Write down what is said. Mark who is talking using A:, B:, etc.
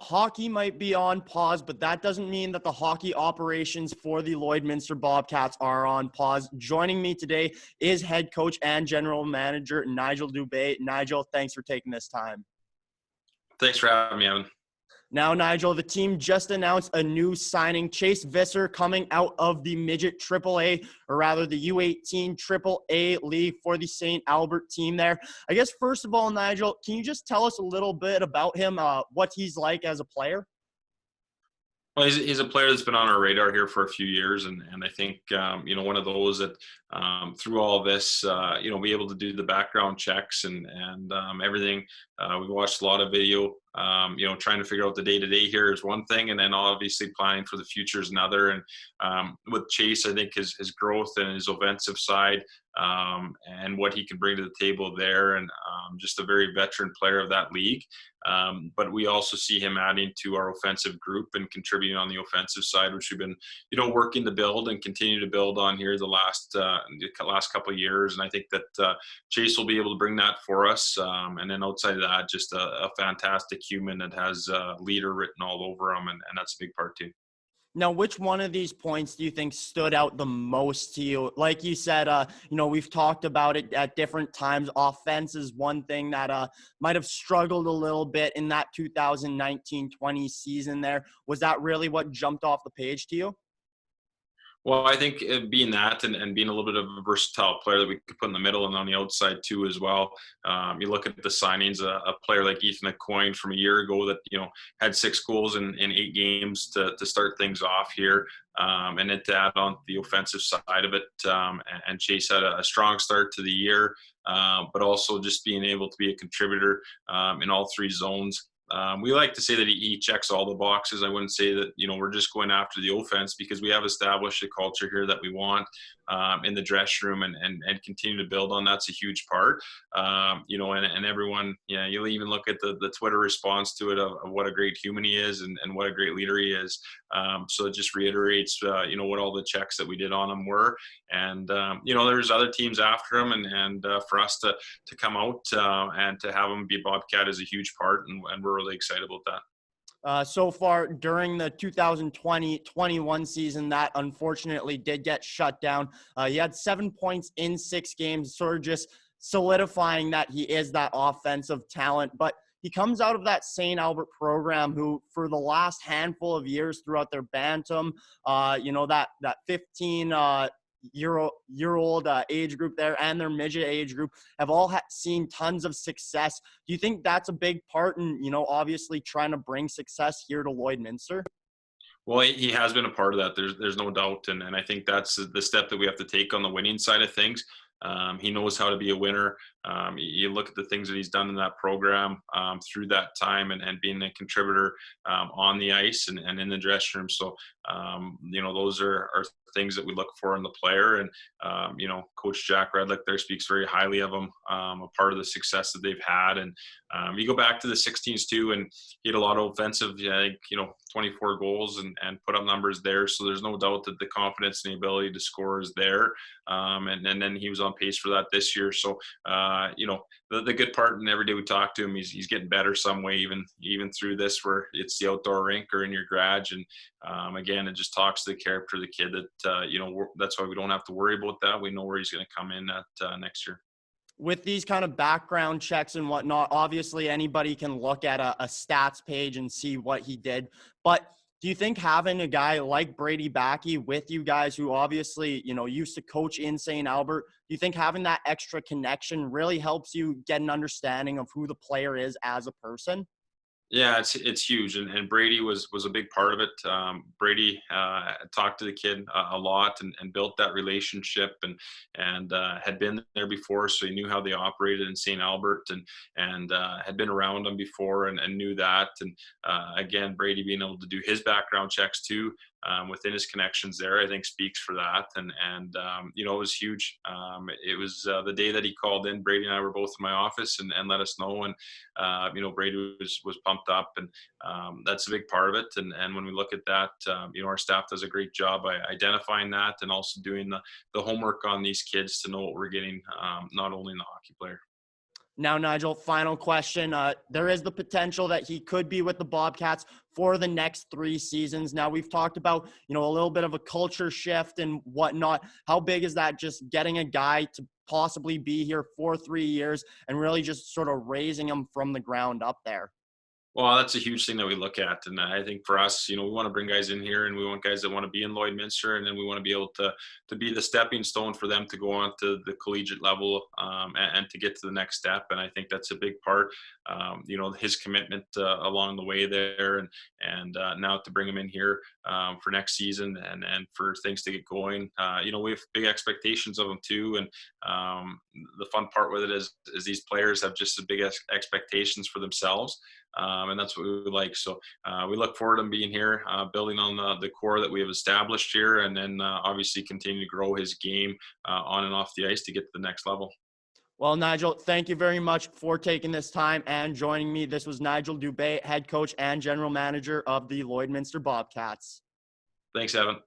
A: Hockey might be on pause, but that doesn't mean that the hockey operations for the Lloydminster Bobcats are on pause. Joining me today is head coach and general manager Nigel Dubé. Nigel, thanks for taking this time.
B: Thanks for having me, Evan.
A: Now, Nigel, the team just announced a new signing, Chase Visser, coming out of the midget AAA, or rather the U18 AAA league for the St. Albert team there. I guess, first of all, Nigel, can you just tell us a little bit about him, what he's like as a player?
B: Well, he's a player that's been on our radar here for a few years, and I think one of those that through all this, be able to do the background checks and everything. We've watched a lot of video. Trying to figure out the day-to-day here is one thing, and then obviously planning for the future is another. And with Chase, I think his growth and his offensive side and what he can bring to the table there, and just a very veteran player of that league. But we also see him adding to our offensive group and contributing on the offensive side, which we've been, working to build and continue to build on here the last couple of years. And I think that Chase will be able to bring that for us. And then outside of that, just a fantastic human that has leader written all over him, and that's a big part too.
A: Now, which one of these points do you think stood out the most to you? Like you said, we've talked about it at different times. Offense is one thing that might have struggled a little bit in that 2019-20 season there. Was that really what jumped off the page to you?
B: Well, I think being that and being a little bit of a versatile player that we could put in the middle and on the outside too as well. You look at the signings, a player like Ethan Aucoin from a year ago that, had 6 goals in 8 games to start things off here. And then to add on the offensive side of it. And Chase had a strong start to the year, but also just being able to be a contributor in all 3 zones. We like to say that he checks all the boxes. I wouldn't say that, we're just going after the offense, because we have established a culture here that we want in the dressing room and continue to build on. That's a huge part, and everyone, you'll even look at the Twitter response to it of what a great human he is and what a great leader he is. So it just reiterates, what all the checks that we did on him were. And, there's other teams after him, and for us to come out and to have him be Bobcat is a huge part, and we're really excited about that.
A: So far during the 2020-21 season, that unfortunately did get shut down. He had 7 points in 6 games, sort of just solidifying that he is that offensive talent. But he comes out of that St. Albert program who, for the last handful of years throughout their bantam, that 15 year old age group there and their midget age group have all seen tons of success. Do you think that's a big part in, obviously trying to bring success here to Lloydminster?
B: Well, he has been a part of that. There's no doubt. And I think that's the step that we have to take on the winning side of things. He knows how to be a winner. You look at the things that he's done in that program through that time and being a contributor on the ice and in the dressing room. So, those are things that we look for in the player. And, Coach Jack Redlick there speaks very highly of him, a part of the success that they've had. And you go back to the 16s too, and he had a lot of offensive, 24 goals and put up numbers there. So there's no doubt that the confidence and the ability to score is there. And then he was on pace for that this year. So, the good part, and every day we talk to him, he's getting better some way, even through this, where it's the outdoor rink or in your garage. And again, it just talks to the character of the kid that, that's why we don't have to worry about that. We know where he's going to come in at next year.
A: With these kind of background checks and whatnot, obviously anybody can look at a stats page and see what he did. But do you think having a guy like Brady Backey with you guys, who obviously, used to coach in St. Albert, do you think having that extra connection really helps you get an understanding of who the player is as a person?
B: Yeah, it's huge, and Brady was a big part of it. Brady talked to the kid a lot and built that relationship, and had been there before, so he knew how they operated in St. Albert, and had been around them before and knew that. And again, Brady being able to do his background checks too. Within his connections there, I think speaks for that. And it was huge. It was the day that he called in. Brady and I were both in my office and let us know. And Brady was pumped up, and that's a big part of it. And when we look at that, our staff does a great job by identifying that and also doing the homework on these kids to know what we're getting, not only in the hockey player.
A: Now, Nigel, final question. There is the potential that he could be with the Bobcats for the next 3 seasons. Now, we've talked about, a little bit of a culture shift and whatnot. How big is that, just getting a guy to possibly be here for 3 years and really just sort of raising him from the ground up there?
B: Well, that's a huge thing that we look at, and I think for us, we want to bring guys in here, and we want guys that want to be in Lloydminster, and then we want to be able to be the stepping stone for them to go on to the collegiate level, and to get to the next step. And I think that's a big part. His commitment along the way there, and now to bring him in here for next season, and for things to get going. We have big expectations of him too, and the fun part with it is these players have just as big expectations for themselves. And that's what we would like. So we look forward to being here, building on the core that we have established here, and then obviously continue to grow his game on and off the ice to get to the next level.
A: Well, Nigel, thank you very much for taking this time and joining me. This was Nigel Dubé, head coach and general manager of the Lloydminster Bobcats.
B: Thanks, Evan.